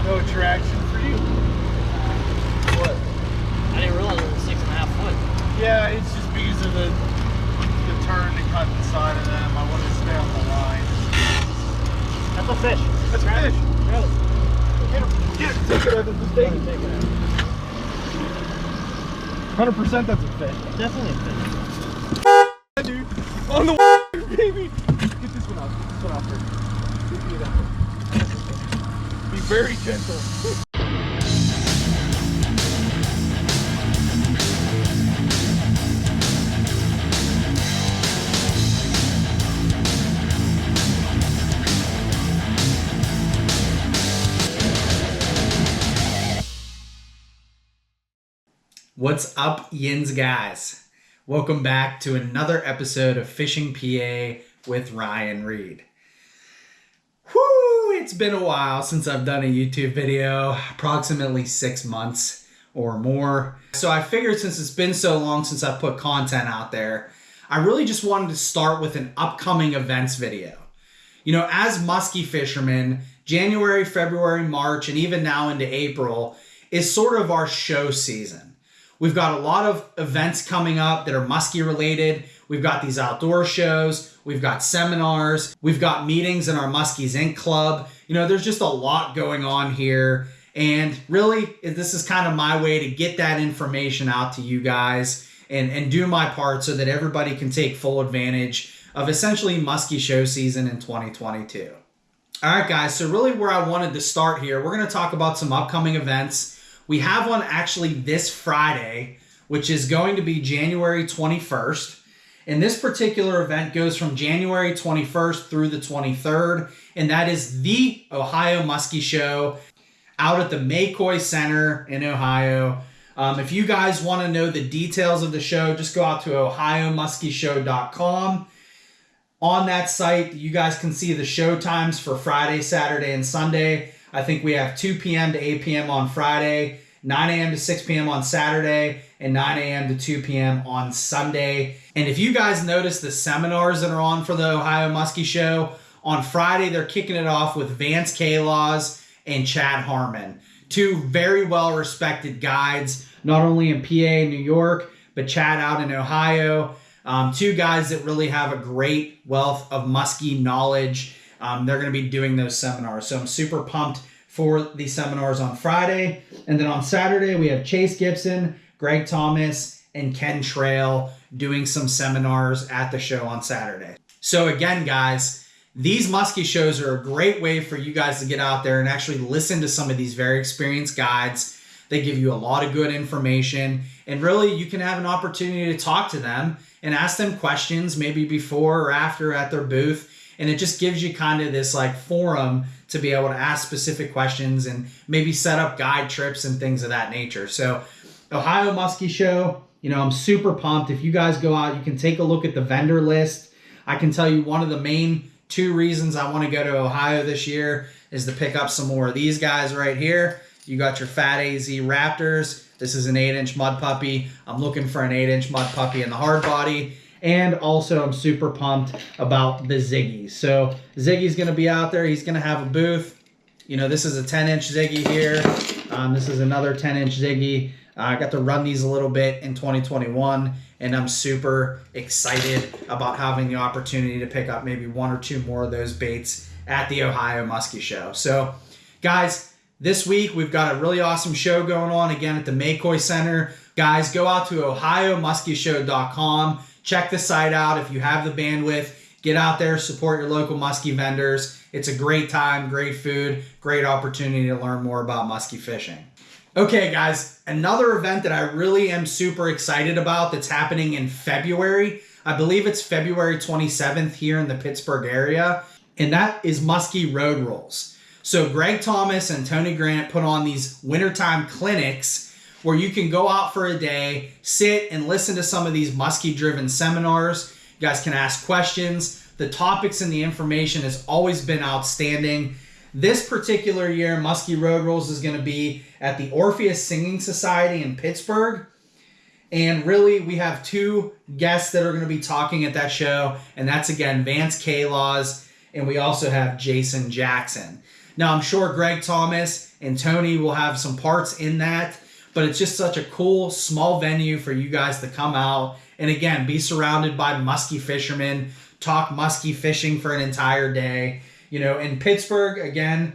No attraction for you? What? I didn't realize it was 6.5 foot. Yeah, it's just because of the turn to cut the side of them. I wanted to stay on the line. That's a fish. That's a fish. Grab it. Get him. Get it. Take it out of the thing. Take it out. 100% that's a fish. Definitely a fish. Dude, on the water, baby. Get this one out. Get this one out first. Get it out. Be very gentle. What's up, yins guys? Welcome back to another episode of Fishing PA with Ryan Reed. Whoo! It's been a while since I've done a YouTube video, approximately 6 months or more. So I figured since it's been so long since I put content out there, I really just wanted to start with an upcoming events video. You know, as musky fishermen, January, February, March, and even now into April is sort of our show season. We've got a lot of events coming up that are musky related. We've got these outdoor shows. We've got seminars. We've got meetings in our Muskies Inc. Club. You know, there's just a lot going on here. And really, this is kind of my way to get that information out to you guys and do my part so that everybody can take full advantage of essentially musky show season in 2022. All right, guys. So really where I wanted to start here, we're going to talk about some upcoming events. We have one actually this Friday, which is going to be January 21st. And this particular event goes from January 21st through the 23rd. And that is the Ohio Muskie Show out at the McCoy Center in Ohio. If you guys want to know the details of the show, just go out to ohiomuskieshow.com. On that site, you guys can see the show times for Friday, Saturday, and Sunday. I think we have 2 p.m. to 8 p.m. on Friday, 9 a.m. to 6 p.m. on Saturday, and 9 a.m. to 2 p.m. on Sunday. And if you guys notice the seminars that are on for the Ohio Muskie Show, on Friday they're kicking it off with Vance Kalaws and Chad Harmon. Two very well-respected guides, not only in PA and New York, but Chad out in Ohio. Two guys that really have a great wealth of muskie knowledge. They're going to be doing those seminars. So I'm super pumped for these seminars on Friday. And then on Saturday, we have Chase Gibson, Greg Thomas, and Ken Trail doing some seminars at the show on Saturday. So again, guys, these muskie shows are a great way for you guys to get out there and actually listen to some of these very experienced guides. They give you a lot of good information. And really, you can have an opportunity to talk to them and ask them questions maybe before or after at their booth. And it just gives you kind of this like forum to be able to ask specific questions and maybe set up guide trips and things of that nature. So Ohio Muskie Show, you know, I'm super pumped. If you guys go out, you can take a look at the vendor list. I can tell you one of the main 2 reasons I want to go to Ohio this year is to pick up some more of these guys right here. You got your Fat AZ Raptors. This is an 8-inch mud puppy. I'm looking for an 8-inch mud puppy in the hard body. And also, I'm super pumped about the Ziggy. So Ziggy's going to be out there. He's going to have a booth. You know, this is a 10-inch Ziggy here. This is another 10-inch Ziggy. I got to run these a little bit in 2021, and I'm super excited about having the opportunity to pick up maybe 1 or 2 more of those baits at the Ohio Muskie Show. So, guys, this week we've got a really awesome show going on again at the McCoy Center. Guys, go out to ohiomuskieshow.com. Check the site out if you have the bandwidth. Get out there, support your local muskie vendors. It's a great time, great food, great opportunity to learn more about muskie fishing. Okay, guys, another event that I really am super excited about that's happening in February. I believe it's February 27th here in the Pittsburgh area, and that is Musky Road Rules. So Greg Thomas and Tony Grant put on these wintertime clinics where you can go out for a day, sit and listen to some of these muskie-driven seminars. You guys can ask questions. The topics and the information has always been outstanding. This particular year, Musky Road Rules is going to be at the Orpheus Singing Society in Pittsburgh. And really, we have 2 guests that are going to be talking at that show. And that's, again, Vance Kalaws, and we also have Jason Jackson. Now, I'm sure Greg Thomas and Tony will have some parts in that, but it's just such a cool, small venue for you guys to come out and, again, be surrounded by musky fishermen, talk musky fishing for an entire day. You know, in Pittsburgh, again,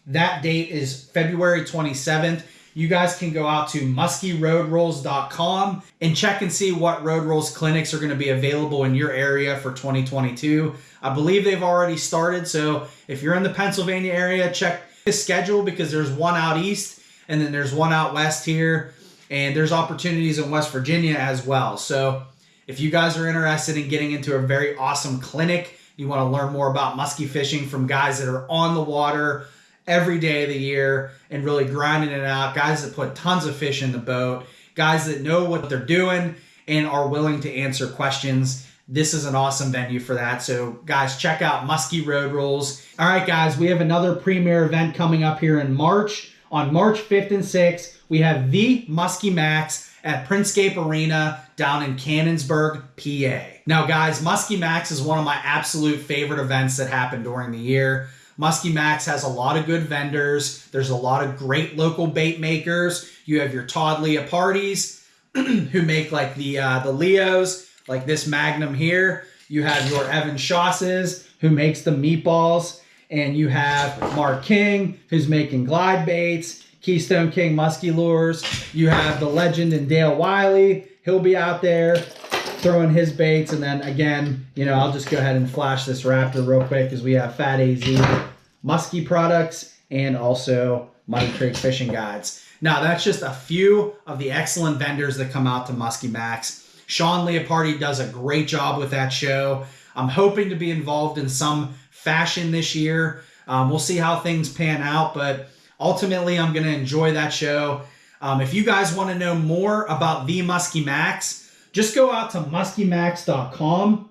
that date is February 27th. You guys can go out to muskyroadrules.com and check and see what Road Rules clinics are going to be available in your area for 2022. I believe they've already started, so if you're in the Pennsylvania area, check the schedule because there's one out east and then there's one out west here, and there's opportunities in West Virginia as well. So if you guys are interested in getting into a very awesome clinic, you want to learn more about musky fishing from guys that are on the water every day of the year and really grinding it out, guys that put tons of fish in the boat, guys that know what they're doing and are willing to answer questions, this is an awesome venue for that. So guys, check out Musky Road Rules. All right, guys, we have another premier event coming up here in March. On March 5th and 6th, we have the Muskie Max at Prinscape Arena down in Cannonsburg, PA. Now, guys, Muskie Max is one of my absolute favorite events that happen during the year. Muskie Max has a lot of good vendors. There's a lot of great local bait makers. You have your Todd Lea parties who make like the Leos, like this Magnum here. You have your Evan Shosses who makes the meatballs. And you have Mark King who's making glide baits, Keystone King Musky Lures. You have the legend and Dale Wiley. He'll be out there throwing his baits. And then again, you know, I'll just go ahead and flash this Raptor real quick because we have Fat AZ Musky products and also Muddy Creek fishing guides. Now, that's just a few of the excellent vendors that come out to Muskie Max. Sean Leopardi does a great job with that show. I'm hoping to be involved in some fashion this year. We'll see how things pan out, but ultimately I'm going to enjoy that show. If you guys want to know more about the Muskie Max, just go out to muskiemax.com.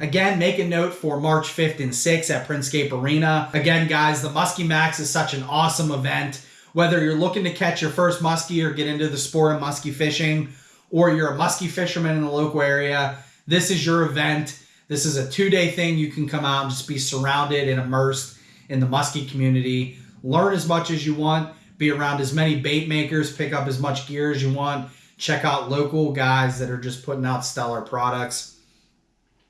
Again, make a note for March 5th and 6th at Prinscape Arena. Again, guys, the Muskie Max is such an awesome event. Whether you're looking to catch your first muskie or get into the sport of muskie fishing, or you're a muskie fisherman in the local area, this is your event. This is a 2-day thing. You can come out and just be surrounded and immersed in the muskie community. Learn as much as you want. Be around as many bait makers. Pick up as much gear as you want. Check out local guys that are just putting out stellar products.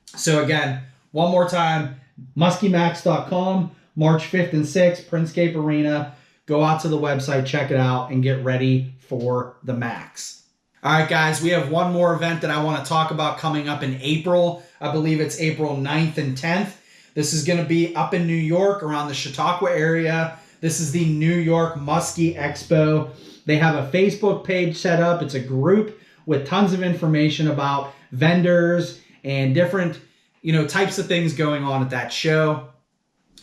So again, one more time, muskiemax.com, March 5th and 6th, Prinscape Arena. Go out to the website, check it out, and get ready for the Max. All right, guys, we have one more event that I want to talk about coming up in April. I believe it's April 9th and 10th. This is going to be up in New York around the Chautauqua area. This is the New York Muskie Expo. They have a Facebook page set up. It's a group with tons of information about vendors and different, you know, types of things going on at that show.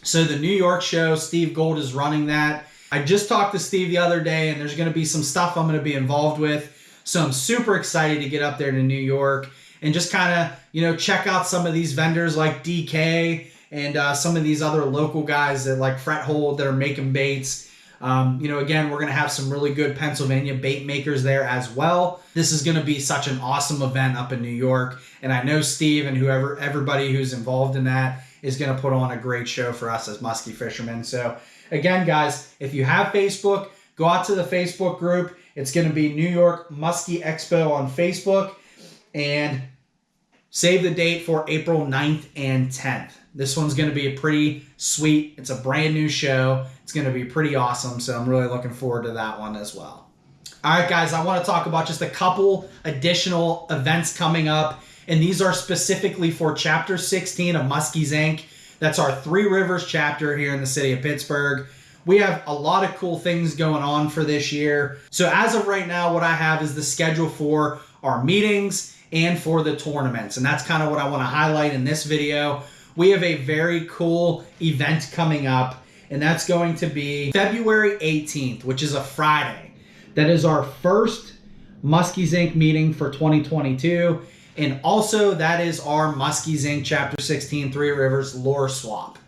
So the New York show, Steve Gold is running that. I just talked to Steve the other day, and there's going to be some stuff I'm going to be involved with. So I'm super excited to get up there to New York and just kind of, you know, check out some of these vendors like DK and some of these other local guys that like Fret Hold that are making baits. You know, again, we're going to have some really good Pennsylvania bait makers there as well. This is going to be such an awesome event up in New York. And I know Steve and everybody who's involved in that is going to put on a great show for us as muskie fishermen. So again, guys, if you have Facebook, go out to the Facebook group. It's going to be New York Muskie Expo on Facebook. And save the date for April 9th and 10th. This one's going to be a pretty sweet, it's a brand new show. It's going to be pretty awesome. So I'm really looking forward to that one as well. All right, guys, I want to talk about just a couple additional events coming up. And these are specifically for Chapter 16 of Muskies, Inc. That's our Three Rivers chapter here in the city of Pittsburgh. We have a lot of cool things going on for this year. So as of right now, what I have is the schedule for our meetings and for the tournaments. And that's kind of what I want to highlight in this video. We have a very cool event coming up, and that's going to be February 18th, which is a Friday. That is our first Muskies, Inc. meeting for 2022. And also that is our Muskies, Inc. Chapter 16 Three Rivers Lure Swap.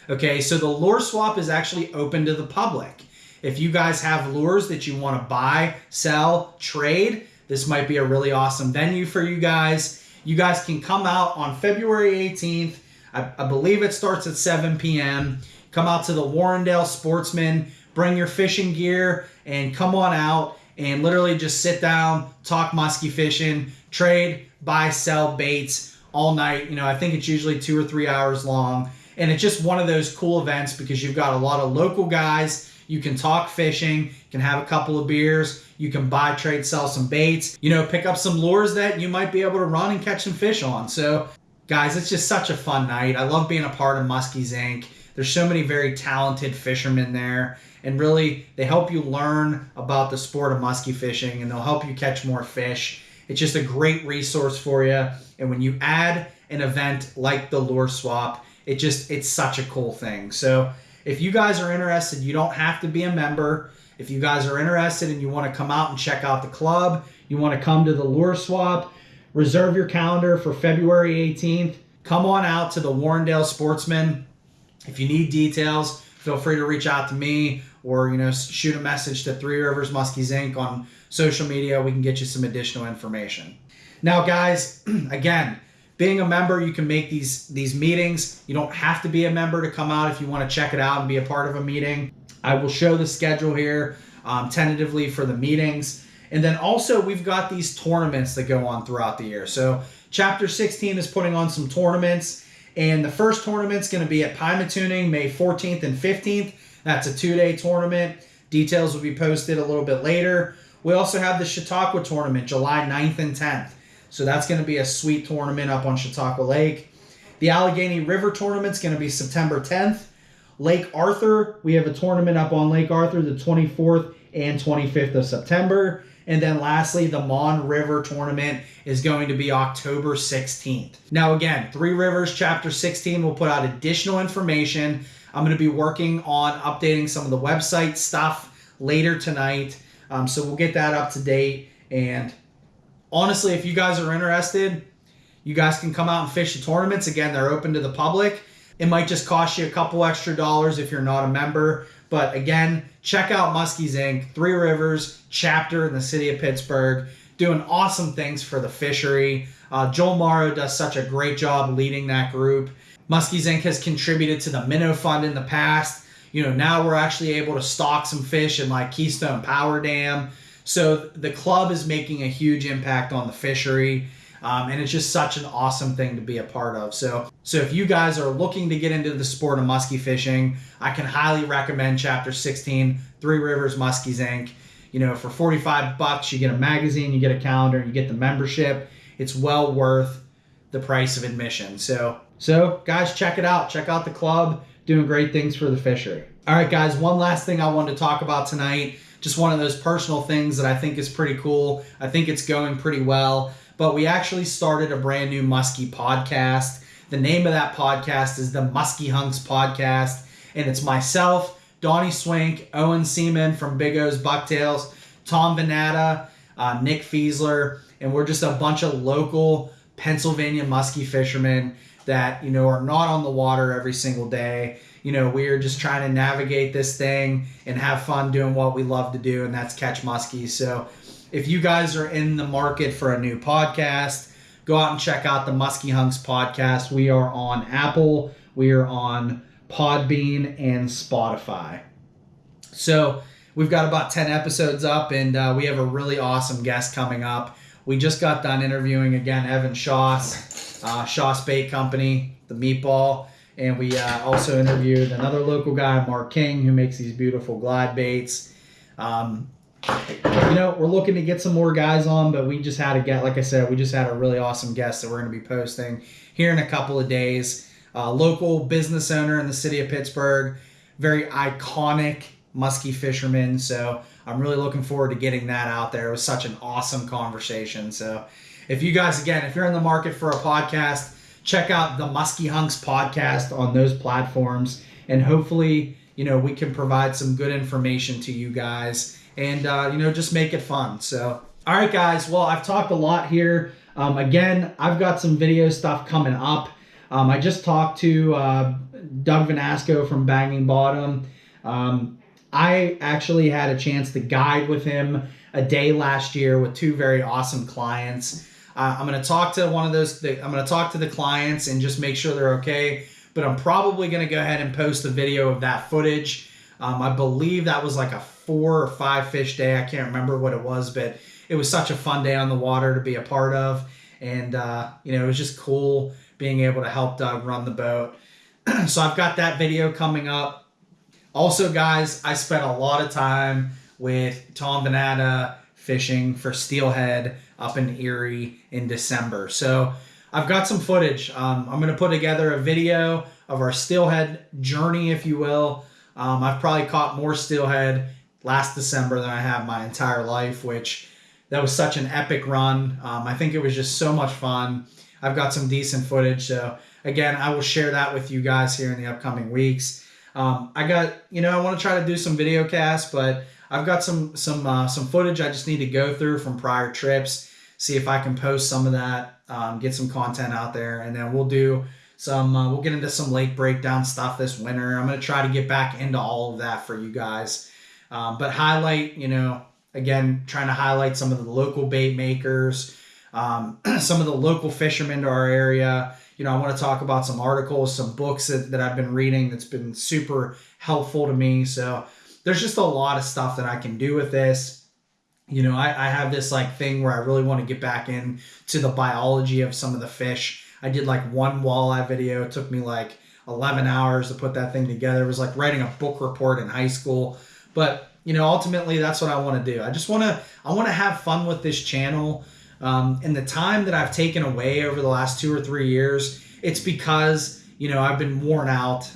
Okay, so the lure swap is actually open to the public. If you guys have lures that you want to buy, sell, trade, this might be a really awesome venue for you guys. You guys can come out on February 18th. I believe it starts at 7 p.m. come out to the Warrendale Sportsman, bring your fishing gear, and come on out and literally just sit down, talk musky fishing, trade, buy, sell baits all night. I think it's usually 2 or 3 hours long. And it's just one of those cool events because you've got a lot of local guys. You can talk fishing, you can have a couple of beers, you can buy, trade, sell some baits, pick up some lures that you might be able to run and catch some fish on. So, guys, it's just such a fun night. I love being a part of Muskies Inc. There's so many very talented fishermen there, and really, they help you learn about the sport of musky fishing, and they'll help you catch more fish. It's just a great resource for you, and when you add an event like the Lure Swap, it's such a cool thing. So, if you guys are interested, you don't have to be a member. If you guys are interested and you want to come out and check out the club, you want to come to the Lure Swap, reserve your calendar for February 18th. Come on out to the Warrendale Sportsman. If you need details, feel free to reach out to me or, shoot a message to Three Rivers Muskies Inc. on social media. We can get you some additional information. Now, guys, again, being a member, you can make these meetings. You don't have to be a member to come out if you want to check it out and be a part of a meeting. I will show the schedule here tentatively for the meetings. And then also we've got these tournaments that go on throughout the year. So Chapter 16 is putting on some tournaments. And the first tournament's going to be at Pymatuning, May 14th and 15th. That's a 2-day tournament. Details will be posted a little bit later. We also have the Chautauqua tournament, July 9th and 10th. So that's going to be a sweet tournament up on Chautauqua Lake. The Allegheny River tournament's going to be September 10th. Lake Arthur, we have a tournament up on Lake Arthur the 24th and 25th of September. And then lastly, the Mon River tournament is going to be October 16th. Now again, Three Rivers Chapter 16 will put out additional information. I'm going to be working on updating some of the website stuff later tonight. So we'll get that up to date. And honestly, if you guys are interested, you guys can come out and fish the tournaments. Again, they're open to the public. It might just cost you a couple extra dollars if you're not a member. But again, check out Muskies Inc., Three Rivers chapter in the city of Pittsburgh, doing awesome things for the fishery. Joel Morrow does such a great job leading that group. Muskies Inc. has contributed to the Minnow Fund in the past. Now we're actually able to stock some fish in like Keystone Power Dam. So the club is making a huge impact on the fishery. And it's just such an awesome thing to be a part of. So if you guys are looking to get into the sport of musky fishing, I can highly recommend Chapter 16, Three Rivers Muskies Inc. For $45, you get a magazine, you get a calendar, you get the membership. It's well worth the price of admission. So guys, check it out. Check out the club, doing great things for the fishery. All right, guys, one last thing I wanted to talk about tonight. Just one of those personal things that I think is pretty cool. I think it's going pretty well. But we actually started a brand new Muskie podcast. The name of that podcast is the Muskie Hunks Podcast. And it's myself, Donnie Swink, Owen Seaman from Big O's Bucktails, Tom Venata, Nick Fiesler. And we're just a bunch of local Pennsylvania muskie fishermen that, are not on the water every single day. We're just trying to navigate this thing and have fun doing what we love to do, and that's catch muskies. So if you guys are in the market for a new podcast, go out and check out the Muskie Hunks Podcast. We are on Apple, we are on Podbean, and Spotify. So we've got about 10 episodes up, and we have a really awesome guest coming up. We just got done interviewing, again, Evan Schoss, Schoss Bait Company, the Meatball. And we also interviewed another local guy, Mark King, who makes these beautiful glide baits. We're looking to get some more guys on, but we just had we just had a really awesome guest that we're going to be posting here in a couple of days. Local business owner in the city of Pittsburgh, very iconic musky fisherman. So I'm really looking forward to getting that out there. It was such an awesome conversation. So if you guys, again, if you're in the market for a podcast, check out the Muskie Hunks Podcast on those platforms. And hopefully, we can provide some good information to you guys and, just make it fun. So, all right, guys. Well, I've talked a lot here. Again, I've got some video stuff coming up. I just talked to Doug Vanasco from Banging Bottom. I actually had a chance to guide with him a day last year with 2 very awesome clients. I'm going to talk to I'm going to talk to the clients and just make sure they're okay but I'm probably going to go ahead and post a video of that footage. I believe that was like a 4 or 5 fish day. I can't remember what it was, but it was such a fun day on the water to be a part of. And, it was just cool being able to help Doug run the boat. So I've got that video coming up. Also, guys, I spent a lot of time with Tom Venata fishing for steelhead up in Erie in December. So I've got some footage. I'm going to put together a video of our steelhead journey, if you will. I've probably caught more steelhead last December than I have my entire life, which that was such an epic run. I think it was just so much fun. I've got some decent footage. So again, I will share that with you guys here in the upcoming weeks. I want to try to do some video casts, but I've got some footage I just need to go through from prior trips, see if I can post some of that, get some content out there, and then we'll do we'll get into some lake breakdown stuff this winter. I'm going to try to get back into all of that for you guys. But highlight, again, trying to highlight some of the local bait makers, some of the local fishermen to our area. I want to talk about some articles, some books that I've been reading that's been super helpful to me. So there's just a lot of stuff that I can do with this. I have this thing where I really want to get back into the biology of some of the fish. I did one walleye video. It took me 11 hours to put that thing together. It was like writing a book report in high school. But, ultimately that's what I want to do. I want to have fun with this channel. And the time that I've taken away over the last 2 or 3 years, it's because, I've been worn out,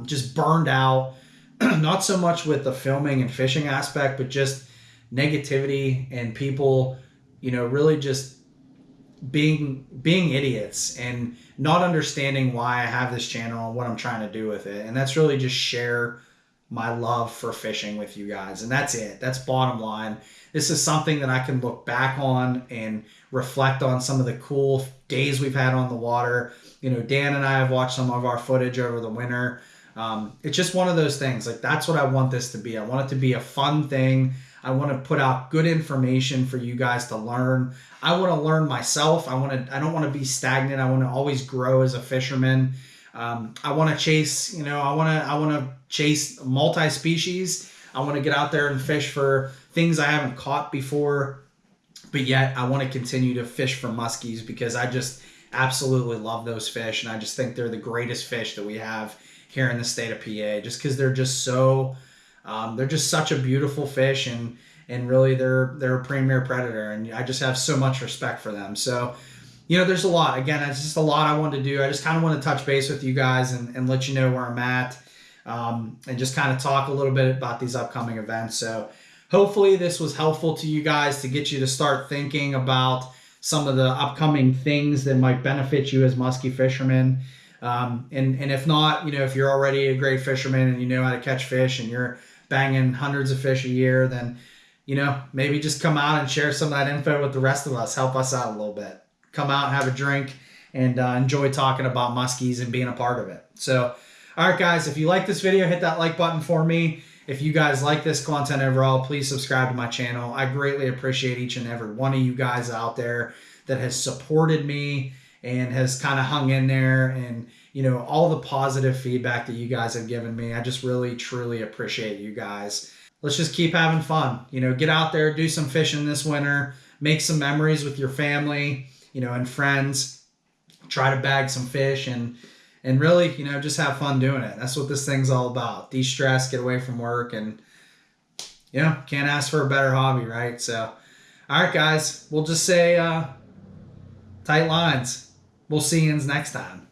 just burned out, not so much with the filming and fishing aspect, but just negativity and people, really just being idiots and not understanding why I have this channel and what I'm trying to do with it. And that's really just share my love for fishing with you guys. And that's it. That's bottom line. This is something that I can look back on and reflect on some of the cool days we've had on the water. Dan and I have watched some of our footage over the winter. It's just one of those things. That's what I want this to be. I want it to be a fun thing. I want to put out good information for you guys to learn. I want to learn myself. I don't want to be stagnant. I want to always grow as a fisherman. I want to chase, I want to chase multi-species. I want to get out there and fish for things I haven't caught before, but yet I want to continue to fish for muskies because I just absolutely love those fish. And I just think they're the greatest fish that we have here in the state of PA, just because they're just so, they're just such a beautiful fish, and really they're a premier predator, and I just have so much respect for them. So, there's a lot. Again, it's just a lot I want to do. I just kind of want to touch base with you guys and let you know where I'm at, and just kind of talk a little bit about these upcoming events. So hopefully this was helpful to you guys to get you to start thinking about some of the upcoming things that might benefit you as musky fishermen. And if not, if you're already a great fisherman and you know how to catch fish and you're banging hundreds of fish a year, then, maybe just come out and share some of that info with the rest of us. Help us out a little bit. Come out and have a drink and enjoy talking about muskies and being a part of it. So, all right, guys, if you like this video, hit that like button for me. If you guys like this content overall, please subscribe to my channel. I greatly appreciate each and every one of you guys out there that has supported me and has kind of hung in there, and all the positive feedback that you guys have given me. I just really truly appreciate you guys. Let's just keep having fun. Get out there, do some fishing this winter, make some memories with your family, and friends. Try to bag some fish and really, just have fun doing it. That's what this thing's all about. De-stress, get away from work, and can't ask for a better hobby, right? So, all right, guys, we'll just say tight lines. We'll see you next time.